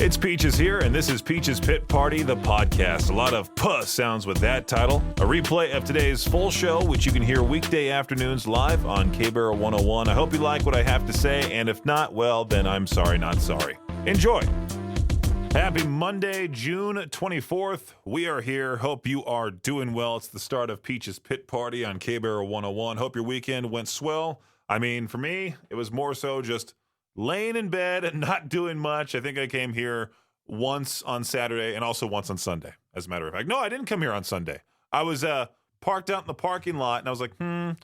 It's Peaches here, and this is Peaches Pit Party, the podcast. A lot of puh sounds with that title. A replay of today's full show, which you can hear weekday afternoons live on K-Barrel 101. I hope you like what I have to say, and if not, well, then I'm sorry, not sorry. Enjoy. Happy Monday, June 24th. We are here. Hope you are doing well. It's the start of Peaches Pit Party on K-Barrel 101. Hope your weekend went swell. I mean, for me, it was more so just laying in bed and not doing much. I think I came here once on Saturday and also once on Sunday, as a matter of fact. No, I didn't come here on Sunday. I was parked out in the parking lot, and I was like, do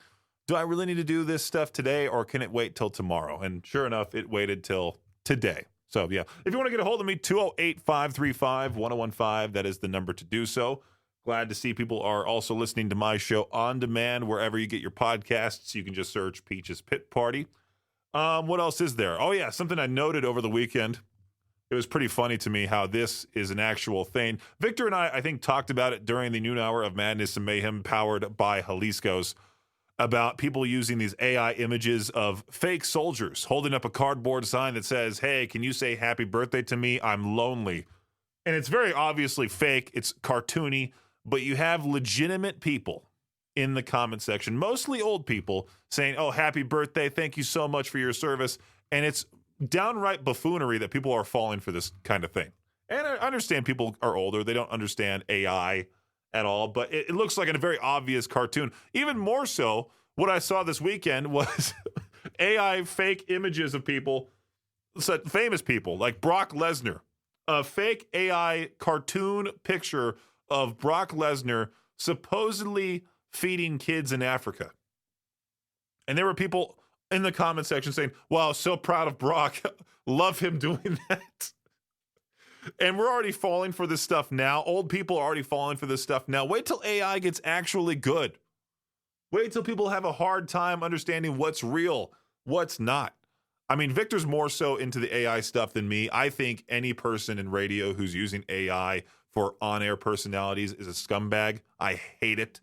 I really need to do this stuff today, or can it wait till tomorrow? And sure enough, it waited till today. So, yeah, if you want to get a hold of me, 208-535-1015, that is the number to do so. Glad to see people are also listening to my show on demand wherever you get your podcasts. You can just search Peaches Pit Party. What else is there? Oh, yeah, something I noted over the weekend. It was pretty funny to me how this is an actual thing. Victor and I think, talked about it during the noon hour of Madness and Mayhem powered by Jalisco's about people using these AI images of fake soldiers holding up a cardboard sign that says, hey, can you say happy birthday to me? I'm lonely. And it's very obviously fake. It's cartoony, but you have legitimate people in the comment section, mostly old people, saying, oh, happy birthday, thank you so much for your service. And it's downright buffoonery that people are falling for this kind of thing. And I understand people are older. They don't understand AI at all, but it looks like a very obvious cartoon. Even more so, what I saw this weekend was AI fake images of people, famous people, like Brock Lesnar. A fake AI cartoon picture of Brock Lesnar supposedly feeding kids in Africa. And there were people in the comment section saying, wow, so proud of Brock. Love him doing that. And we're already falling for this stuff now. Old people are already falling for this stuff now. Wait till AI gets actually good. Wait till people have a hard time understanding what's real, what's not. I mean, Victor's more so into the AI stuff than me. I think any person in radio who's using AI for on-air personalities is a scumbag. I hate it.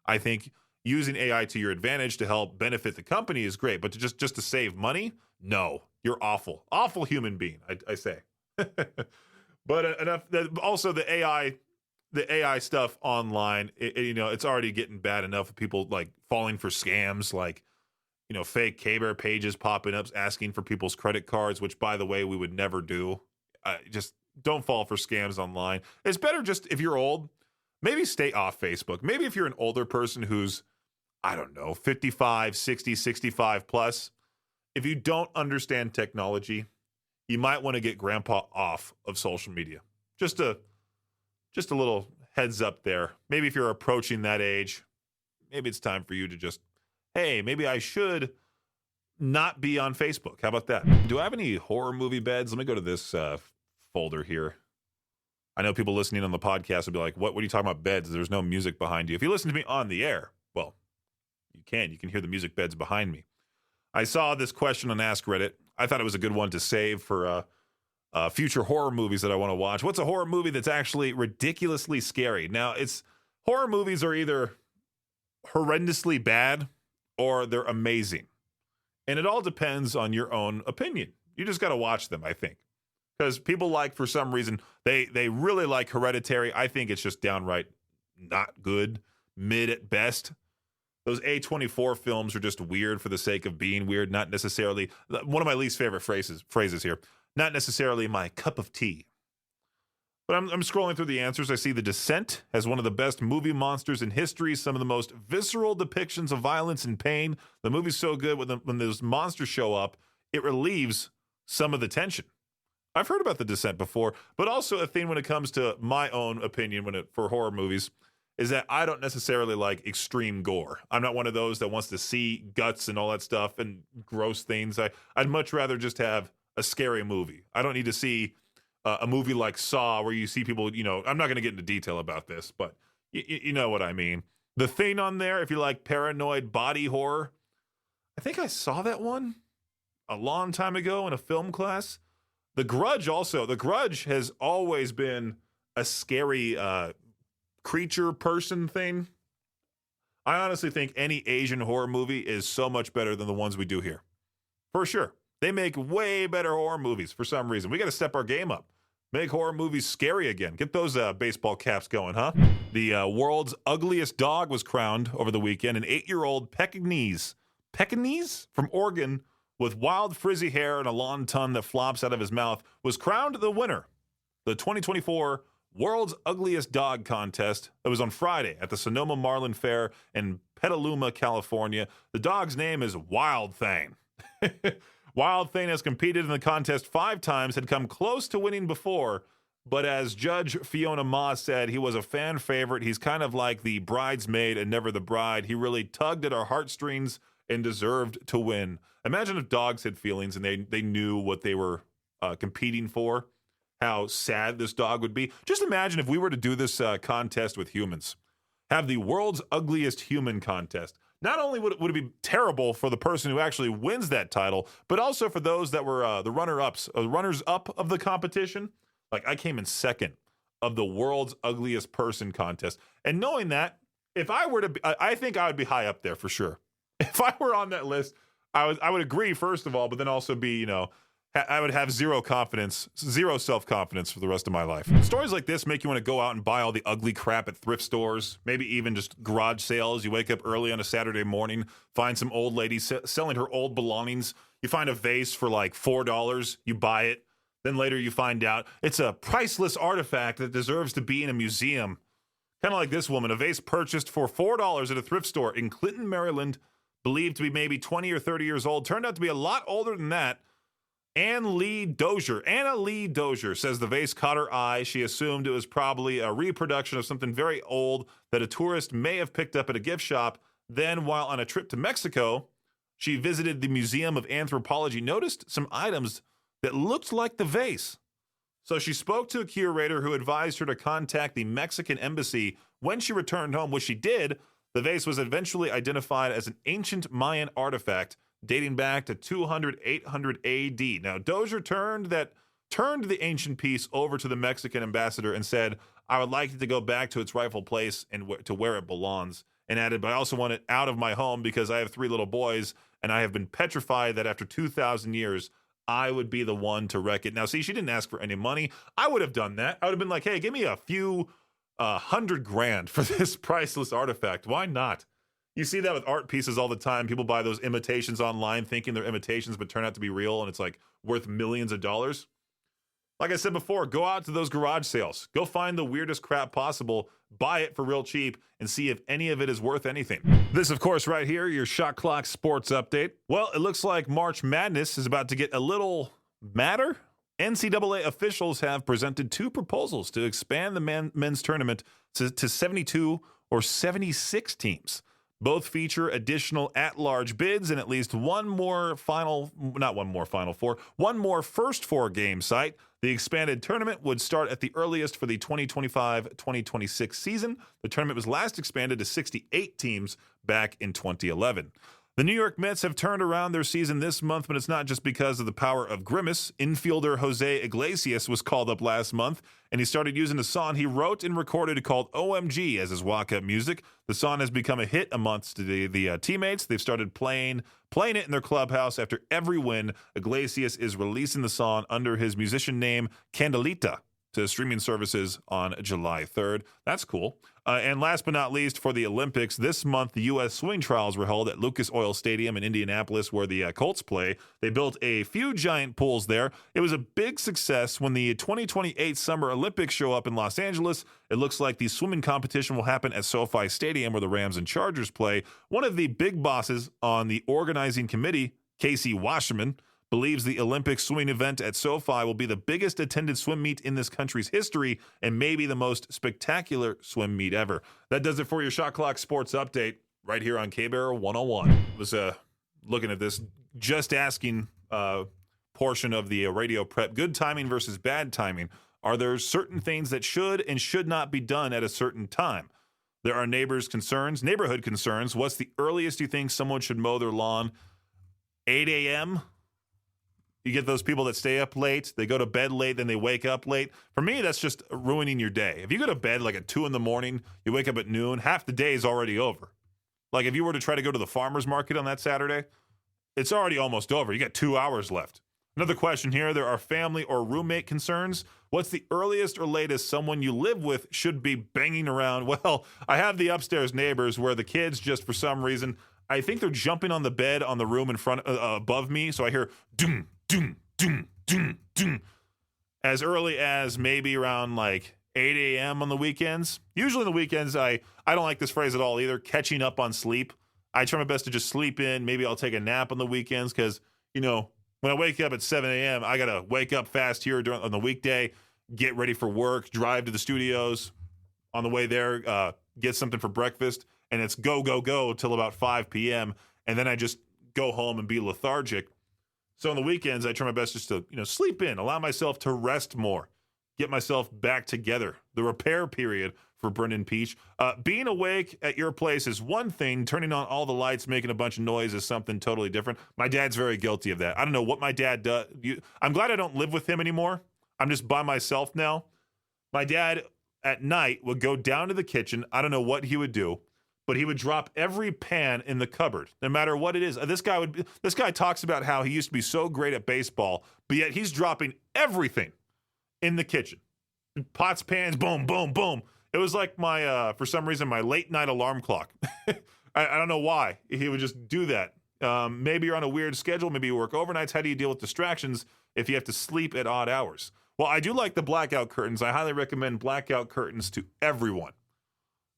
I think using AI to your advantage to help benefit the company is great, but to just to save money, no, you're awful human being. I say. But enough. Also, the AI stuff online, it's already getting bad enough of people like falling for scams, like fake K-Bear pages popping up asking for people's credit cards, which, by the way, we would never do. Just don't fall for scams online. It's better just if you're old. Maybe stay off Facebook. Maybe if you're an older person who's, I don't know, 55, 60, 65 plus, if you don't understand technology, you might want to get grandpa off of social media. Just a little heads up there. Maybe if you're approaching that age, maybe it's time for you to just, hey, maybe I should not be on Facebook. How about that? Do I have any horror movie beds? Let me go to this folder here. I know people listening on the podcast will be like, what are you talking about beds? There's no music behind you. If you listen to me on the air, well, you can hear the music beds behind me. I saw this question on Ask Reddit. I thought it was a good one to save for future horror movies that I want to watch. What's a horror movie that's actually ridiculously scary? Now, horror movies are either horrendously bad or they're amazing. And it all depends on your own opinion. You just got to watch them, I think. Because people for some reason, they really like Hereditary. I think it's just downright not good, mid at best. Those A24 films are just weird for the sake of being weird, not necessarily, one of my least favorite phrases here, not necessarily my cup of tea. But I'm scrolling through the answers. I see The Descent has one of the best movie monsters in history, some of the most visceral depictions of violence and pain. The movie's so good when those monsters show up, it relieves some of the tension. I've heard about The Descent before, but also a thing when it comes to my own opinion for horror movies is that I don't necessarily like extreme gore. I'm not one of those that wants to see guts and all that stuff and gross things. I'd much rather just have a scary movie. I don't need to see a movie like Saw where you see people, I'm not going to get into detail about this, but you know what I mean. The Thing on there, if you like paranoid body horror, I think I saw that one a long time ago in a film class. The Grudge also. The Grudge has always been a scary creature person thing. I honestly think any Asian horror movie is so much better than the ones we do here. For sure. They make way better horror movies for some reason. We got to step our game up. Make horror movies scary again. Get those baseball caps going, huh? The world's ugliest dog was crowned over the weekend. An 8-year-old Pekingese from Oregon with wild frizzy hair and a long tongue that flops out of his mouth was crowned the winner. The 2024 World's Ugliest Dog contest that was on Friday at the Sonoma Marlin Fair in Petaluma, California. The dog's name is Wild Thing. Wild Thing has competed in the contest 5 times, had come close to winning before, but as Judge Fiona Ma said, he was a fan favorite. He's kind of like the bridesmaid and never the bride. He really tugged at our heartstrings and deserved to win. Imagine if dogs had feelings and they knew what they were competing for, how sad this dog would be. Just imagine if we were to do this contest with humans, have the World's Ugliest Human contest. Not only would it be terrible for the person who actually wins that title, but also for those that were the runners-up of the competition. Like, I came in second of the World's Ugliest Person contest. And knowing that, if I were to be, I think I would be high up there for sure. If I were on that list, I would agree, first of all, but then also be, I would have zero self-confidence for the rest of my life. Stories like this make you want to go out and buy all the ugly crap at thrift stores, maybe even just garage sales. You wake up early on a Saturday morning, find some old lady selling her old belongings. You find a vase for like $4, you buy it. Then later you find out it's a priceless artifact that deserves to be in a museum. Kind of like this woman, a vase purchased for $4 at a thrift store in Clinton, Maryland, believed to be maybe 20 or 30 years old, turned out to be a lot older than that. Anna Lee Dozier says the vase caught her eye. She assumed it was probably a reproduction of something very old that a tourist may have picked up at a gift shop. Then, while on a trip to Mexico, she visited the Museum of Anthropology, noticed some items that looked like the vase. So she spoke to a curator who advised her to contact the Mexican embassy. When she returned home, which she did, the vase was eventually identified as an ancient Mayan artifact dating back to 200-800 AD. Now, Dozier turned the ancient piece over to the Mexican ambassador and said, "I would like it to go back to its rightful place and to where it belongs." And added, "But I also want it out of my home because I have 3 little boys, and I have been petrified that after 2,000 years, I would be the one to wreck it." Now, see, she didn't ask for any money. I would have done that. I would have been like, "Hey, give me a few $100,000 for this priceless artifact." Why not? You see that with art pieces all the time. People buy those imitations online thinking they're imitations but turn out to be real, and it's like worth millions of dollars. Like I said before, go out to those garage sales. Go find the weirdest crap possible, buy it for real cheap, and see if any of it is worth anything. This, of course, right here, your Shot Clock Sports Update. Well, it looks like March Madness is about to get a little madder. NCAA officials have presented 2 proposals to expand the men's tournament to 72 or 76 teams. Both feature additional at-large bids and at least one more first 4 game site. The expanded tournament would start at the earliest for the 2025-2026 season. The tournament was last expanded to 68 teams back in 2011. The New York Mets have turned around their season this month, but it's not just because of the power of Grimace. Infielder Jose Iglesias was called up last month, and he started using a song he wrote and recorded called OMG as his walk-up music. The song has become a hit amongst the teammates. They've started playing it in their clubhouse after every win. Iglesias is releasing the song under his musician name, Candelita, to streaming services on July 3rd. That's cool. And last but not least, for the Olympics, this month, the U.S. swimming trials were held at Lucas Oil Stadium in Indianapolis, where the Colts play. They built a few giant pools there. It was a big success. When the 2028 Summer Olympics show up in Los Angeles, it looks like the swimming competition will happen at SoFi Stadium, where the Rams and Chargers play. One of the big bosses on the organizing committee, Casey Wasserman, believes the Olympic swimming event at SoFi will be the biggest attended swim meet in this country's history and maybe the most spectacular swim meet ever. That does it for your Shot Clock Sports Update right here on K-Bear 101. I was looking at this Just Asking portion of the radio prep. Good timing versus bad timing. Are there certain things that should and should not be done at a certain time? There are neighborhood concerns. What's the earliest you think someone should mow their lawn? 8 a.m.? You get those people that stay up late, they go to bed late, then they wake up late. For me, that's just ruining your day. If you go to bed like at 2 in the morning, you wake up at noon, half the day is already over. Like if you were to try to go to the farmer's market on that Saturday, it's already almost over. You got 2 hours left. Another question here, there are family or roommate concerns. What's the earliest or latest someone you live with should be banging around? Well, I have the upstairs neighbors where the kids just for some reason, I think they're jumping on the bed on the room in front above me. So I hear doom, doom, doom, doom, doom as early as maybe around like 8 a.m. on the weekends. Usually on the weekends, I don't like this phrase at all either, catching up on sleep. I try my best to just sleep in. Maybe I'll take a nap on the weekends because, you know, when I wake up at 7 a.m., I got to wake up fast here on the weekday, get ready for work, drive to the studios. On the way there, get something for breakfast, and it's go, go, go till about 5 p.m., and then I just go home and be lethargic. So on the weekends, I try my best just to, sleep in, allow myself to rest more, get myself back together. The repair period for Brendan Peach. Being awake at your place is one thing. Turning on all the lights, making a bunch of noise is something totally different. My dad's very guilty of that. I don't know what my dad does. I'm glad I don't live with him anymore. I'm just by myself now. My dad at night would go down to the kitchen. I don't know what he would do, but he would drop every pan in the cupboard, no matter what it is. This guy talks about how he used to be so great at baseball, but yet he's dropping everything in the kitchen. Pots, pans, boom, boom, boom. It was like for some reason, my late night alarm clock. I don't know why he would just do that. Maybe you're on a weird schedule. Maybe you work overnights. How do you deal with distractions if you have to sleep at odd hours? Well, I do like the blackout curtains. I highly recommend blackout curtains to everyone,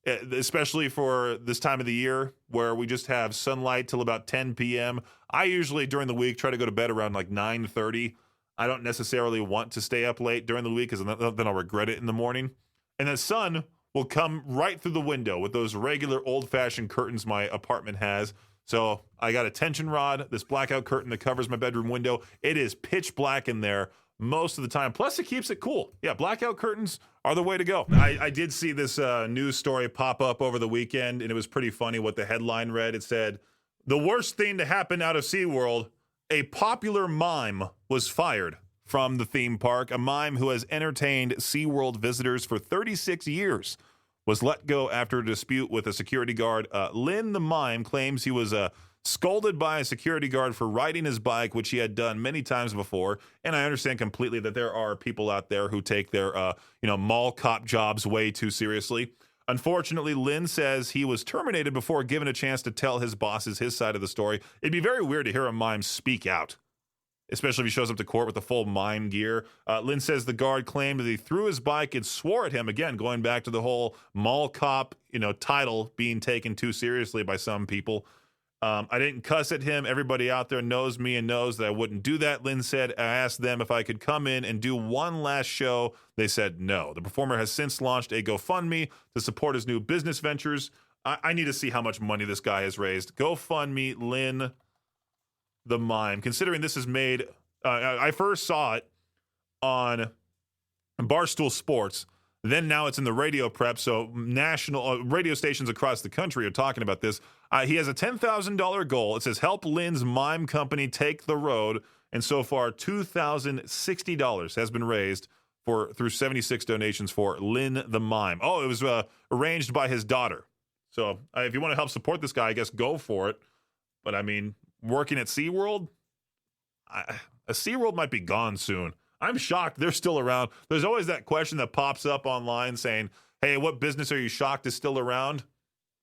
especially for this time of the year where we just have sunlight till about 10 p.m. I usually during the week try to go to bed around like 9:30. I don't necessarily want to stay up late during the week because then I'll regret it in the morning. And the sun will come right through the window with those regular old-fashioned curtains my apartment has. So I got a tension rod, this blackout curtain that covers my bedroom window. It is pitch black in there most of the time. Plus, it keeps it cool. Yeah, blackout curtains are the way to go. I did see this news story pop up over the weekend, and it was pretty funny what the headline read. It said, "The worst thing to happen out of SeaWorld, a popular mime was fired from the theme park. A mime who has entertained SeaWorld visitors for 36 years was let go after a dispute with a security guard. Lynn the mime claims he was scolded by a security guard for riding his bike, which he had done many times before. And I understand completely that there are people out there who take their mall cop jobs way too seriously. Unfortunately, Lynn says he was terminated before given a chance to tell his bosses his side of the story. It'd be very weird to hear a mime speak out, especially if he shows up to court with the full mime gear. Lynn says the guard claimed that he threw his bike and swore at him, again, going back to the whole mall cop, title being taken too seriously by some people. I didn't cuss at him. Everybody out there knows me and knows that I wouldn't do that, Lynn said. I asked them if I could come in and do one last show. They said no. The performer has since launched a GoFundMe to support his new business ventures. I need to see how much money this guy has raised. GoFundMe, Lynn the mime. Considering this is made, I first saw it on Barstool Sports. Then now it's in the radio prep, so national radio stations across the country are talking about this. He has a $10,000 goal. It says, help Lynn's mime company take the road. And so far, $2,060 has been raised through 76 donations for Lynn the mime. Oh, it was arranged by his daughter. So if you want to help support this guy, I guess go for it. But I mean, working at SeaWorld, a SeaWorld might be gone soon. I'm shocked they're still around. There's always that question that pops up online saying, hey, what business are you shocked is still around?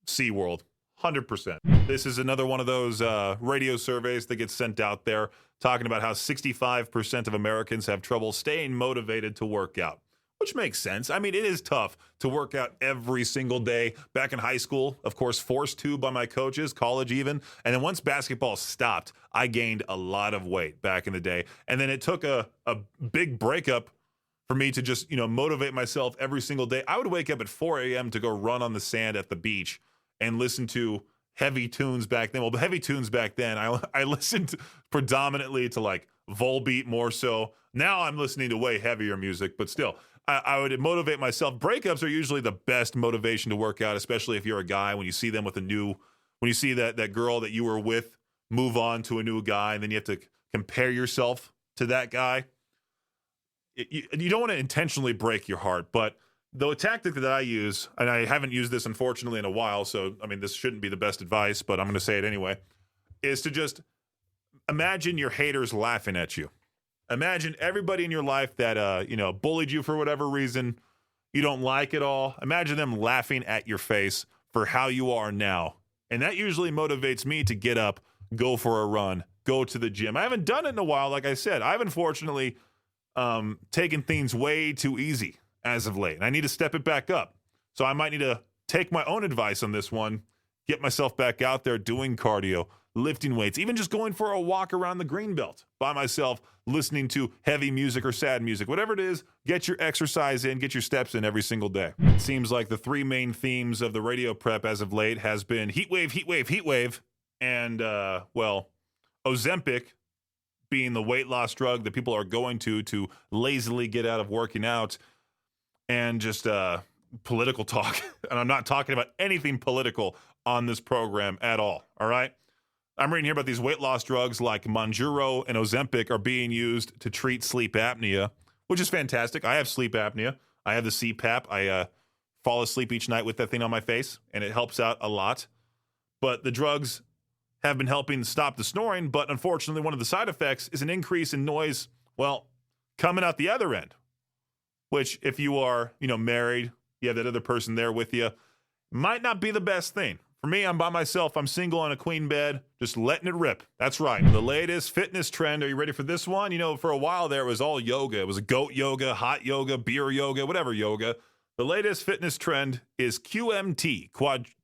SeaWorld, 100%. This is another one of those radio surveys that gets sent out there talking about how 65% of Americans have trouble staying motivated to work out, which makes sense. I mean, it is tough to work out every single day. Back in high school, of course, forced to by my coaches, college even. And then once basketball stopped, I gained a lot of weight back in the day. And then it took a big breakup for me to just, motivate myself every single day. I would wake up at 4 a.m. to go run on the sand at the beach and listen to heavy tunes back then. Well, the heavy tunes back then, I listened predominantly to like Volbeat more so. Now I'm listening to way heavier music, but still, I would motivate myself. Breakups are usually the best motivation to work out, especially if you're a guy. When you see them when you see that girl that you were with move on to a new guy, and then you have to compare yourself to that guy. You don't want to intentionally break your heart, but the tactic that I use, and I haven't used this unfortunately in a while, so I mean this shouldn't be the best advice, but I'm going to say it anyway, is to just imagine your haters laughing at you. Imagine everybody in your life that, bullied you for whatever reason, you don't like it all. Imagine them laughing at your face for how you are now. And that usually motivates me to get up, go for a run, go to the gym. I haven't done it in a while, like I said. I've unfortunately taken things way too easy as of late. And I need to step it back up. So I might need to take my own advice on this one, get myself back out there doing cardio, lifting weights, even just going for a walk around the Greenbelt by myself, listening to heavy music or sad music. Whatever it is, get your exercise in, get your steps in every single day. It seems like the three main themes of the radio prep as of late has been heat wave, heat wave, heat wave, and, Ozempic being the weight loss drug that people are going to lazily get out of working out, and just political talk. And I'm not talking about anything political on this program at all right? I'm reading here about these weight loss drugs like Mounjaro and Ozempic are being used to treat sleep apnea, which is fantastic. I have sleep apnea. I have the CPAP. I fall asleep each night with that thing on my face, and it helps out a lot. But the drugs have been helping stop the snoring, but unfortunately, one of the side effects is an increase in noise, coming out the other end, which if you are, married, you have that other person there with you, might not be the best thing. For me, I'm by myself. I'm single on a queen bed, just letting it rip. That's right. The latest fitness trend. Are you ready for this one? For a while there, it was all yoga. It was goat yoga, hot yoga, beer yoga, whatever yoga. The latest fitness trend is QMT,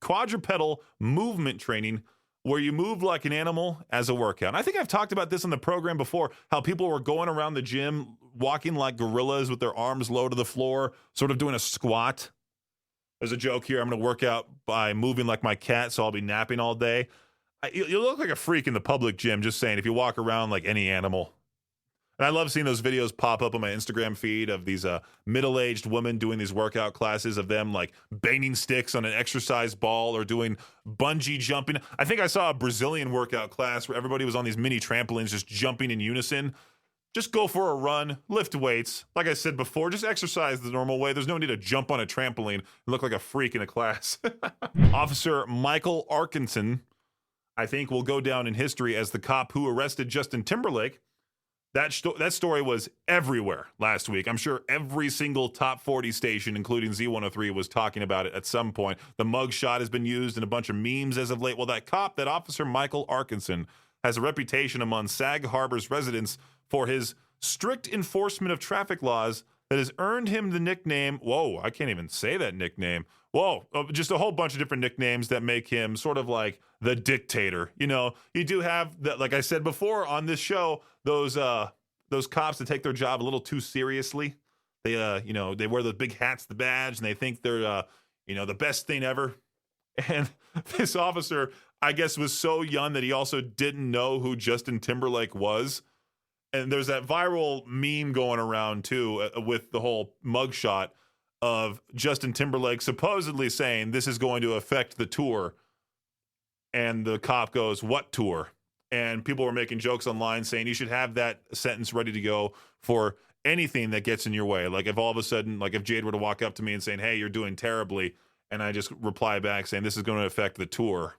quadrupedal movement training, where you move like an animal as a workout. And I think I've talked about this on the program before, how people were going around the gym, walking like gorillas with their arms low to the floor, sort of doing a squat. There's a joke here. I'm going to work out by moving like my cat, so I'll be napping all day. You look like a freak in the public gym, just saying, if you walk around like any animal. And I love seeing those videos pop up on my Instagram feed of these middle-aged women doing these workout classes of them like banging sticks on an exercise ball or doing bungee jumping. I think I saw a Brazilian workout class where everybody was on these mini trampolines just jumping in unison. Just go for a run, lift weights. Like I said before, just exercise the normal way. There's no need to jump on a trampoline and look like a freak in a class. Officer Michael Arkinson, I think, will go down in history as the cop who arrested Justin Timberlake. That story was everywhere last week. I'm sure every single top 40 station, including Z103, was talking about it at some point. The mugshot has been used in a bunch of memes as of late. Well, that Officer Michael Arkinson, has a reputation among Sag Harbor's residents for his strict enforcement of traffic laws that has earned him the nickname, I can't even say that nickname. Just a whole bunch of different nicknames that make him sort of like the dictator. You do have that, like I said before on this show, those cops that take their job a little too seriously. They they wear the big hats, the badge, and they think they're the best thing ever. And this officer, I guess, was so young that he also didn't know who Justin Timberlake was. And there's that viral meme going around too with the whole mugshot of Justin Timberlake supposedly saying this is going to affect the tour. And the cop goes, "What tour?" And people were making jokes online saying you should have that sentence ready to go for anything that gets in your way. Like if all of a sudden, like if Jade were to walk up to me and saying, "Hey, you're doing terribly," and I just reply back saying this is going to affect the tour.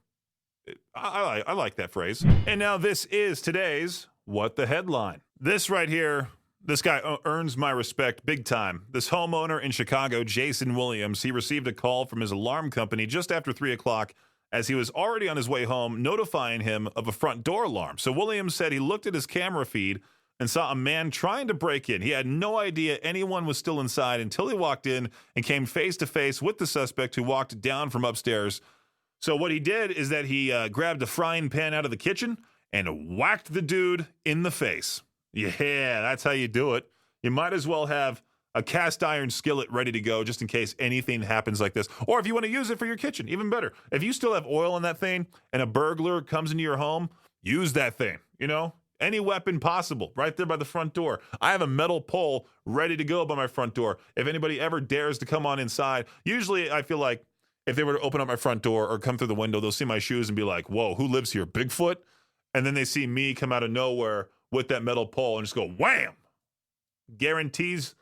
I like that phrase. And now this is today's What the Headline. This right here, this guy earns my respect big time. This homeowner in Chicago, Jason Williams, he received a call from his alarm company just after 3 o'clock as he was already on his way home, notifying him of a front door alarm. So Williams said he looked at his camera feed and saw a man trying to break in. He had no idea anyone was still inside until he walked in and came face to face with the suspect who walked down from upstairs. So what he did is that he grabbed a frying pan out of the kitchen and whacked the dude in the face. Yeah, that's how you do it. You might as well have a cast iron skillet ready to go just in case anything happens like this. Or if you want to use it for your kitchen, even better. If you still have oil in that thing and a burglar comes into your home, use that thing, Any weapon possible right there by the front door. I have a metal pole ready to go by my front door. If anybody ever dares to come on inside, usually I feel like if they were to open up my front door or come through the window, they'll see my shoes and be like, "Whoa, who lives here? Bigfoot?" And then they see me come out of nowhere with that metal pole and just go wham. Guarantees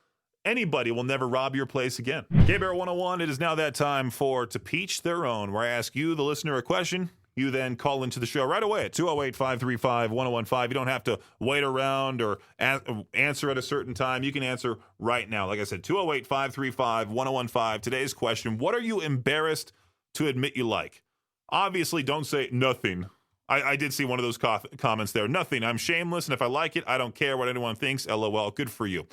anybody will never rob your place again. K-Bear 101, it is now that time for To Peach Their Own, where I ask you, the listener, a question. you then call into the show right away at 208-535-1015. You don't have to wait around or answer at a certain time. You can answer right now. Like I said, 208-535-1015. Today's question, what are you embarrassed to admit you like? Obviously, don't say nothing. I did see one of those comments there. Nothing. I'm shameless, and if I like it, I don't care what anyone thinks. LOL. Good for you.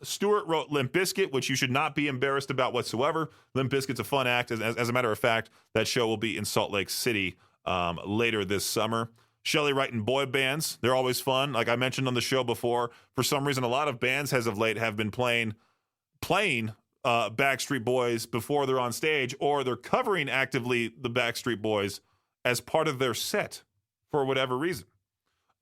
Stuart wrote Limp Bizkit, which you should not be embarrassed about whatsoever. Limp Bizkit's a fun act. As a matter of fact, that show will be in Salt Lake City later this summer. Shelly writing boy bands. They're always fun. Like I mentioned on the show before, for some reason, a lot of bands as of late have been playing Backstreet Boys before they're on stage, or they're covering actively the Backstreet Boys as part of their set for whatever reason.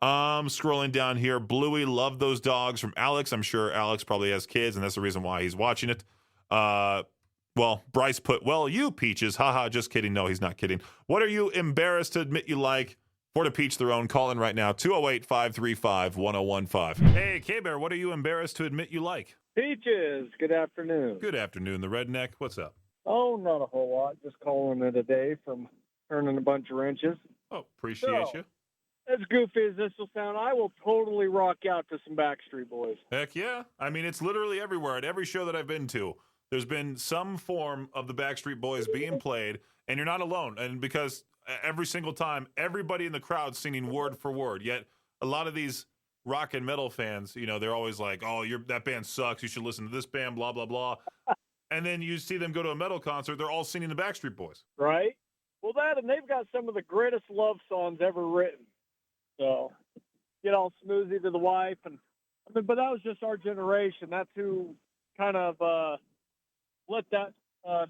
Scrolling down here, Bluey, love those dogs from Alex. I'm sure Alex probably has kids, and that's the reason why he's watching it. Well, Bryce put, well, you, Peaches. Haha, just kidding. No, he's not kidding. What are you embarrassed to admit you like? For to Peach their own, call in right now, 208-535-1015. Hey, K-Bear, what are you embarrassed to admit you like? Peaches, good afternoon. Good afternoon, the redneck. What's up? Oh, not a whole lot. Just calling it a day from turning a bunch of wrenches. Oh, appreciate you. As goofy as this will sound, I will totally rock out to some Backstreet Boys. Heck yeah. I mean, it's literally everywhere. At every show that I've been to, there's been some form of the Backstreet Boys being played, and you're not alone. And because every single time, everybody in the crowd's singing word for word. Yet a lot of these rock and metal fans, you know, they're always like, oh, that band sucks. You should listen to this band, blah, blah, blah. And then you see them go to a metal concert, they're all singing the Backstreet Boys. Right? Well, and they've got some of the greatest love songs ever written. So, get all smoothie to the wife. But that was just our generation. That's who kind of lit that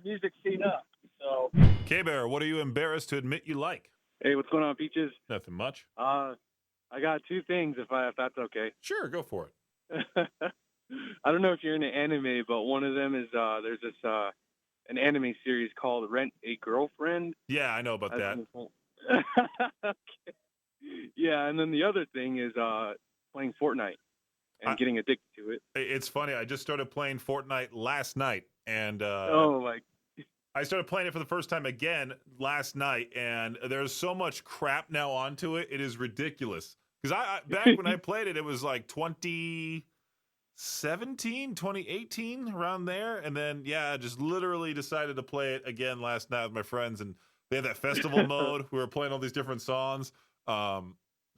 music scene up. So, K-Bear, what are you embarrassed to admit you like? Hey, what's going on, Peaches? Nothing much. I got two things, if that's okay. Sure, go for it. I don't know if you're into anime, but one of them is there's this an anime series called Rent a Girlfriend. Yeah, I know about that. Okay. Yeah, and then the other thing is playing Fortnite and getting addicted to it. It's funny. I just started playing Fortnite last night, and I started playing it for the first time again last night, and there's so much crap now onto it. It is ridiculous. Because I back when I played it, it was like 2017, 2018, around there. And then, yeah, I just literally decided to play it again last night with my friends. And they had that festival mode. We were playing all these different songs. Of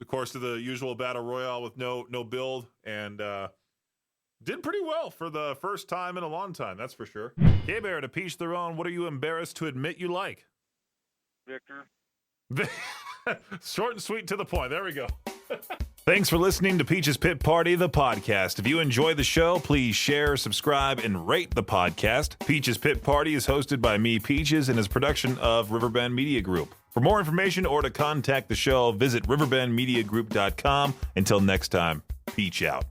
course, to the usual battle royale with no build. And did pretty well for the first time in a long time, that's for sure. K-Bear, to Peach their own, what are you embarrassed to admit you like? Victor. Short and sweet to the point. There we go. Thanks for listening to Peach's Pit Party, the podcast. If you enjoy the show, please share, subscribe, and rate the podcast. Peach's Pit Party is hosted by me, Peaches, and is a production of Riverbend Media Group. For more information or to contact the show, visit riverbendmediagroup.com. Until next time, Peach out.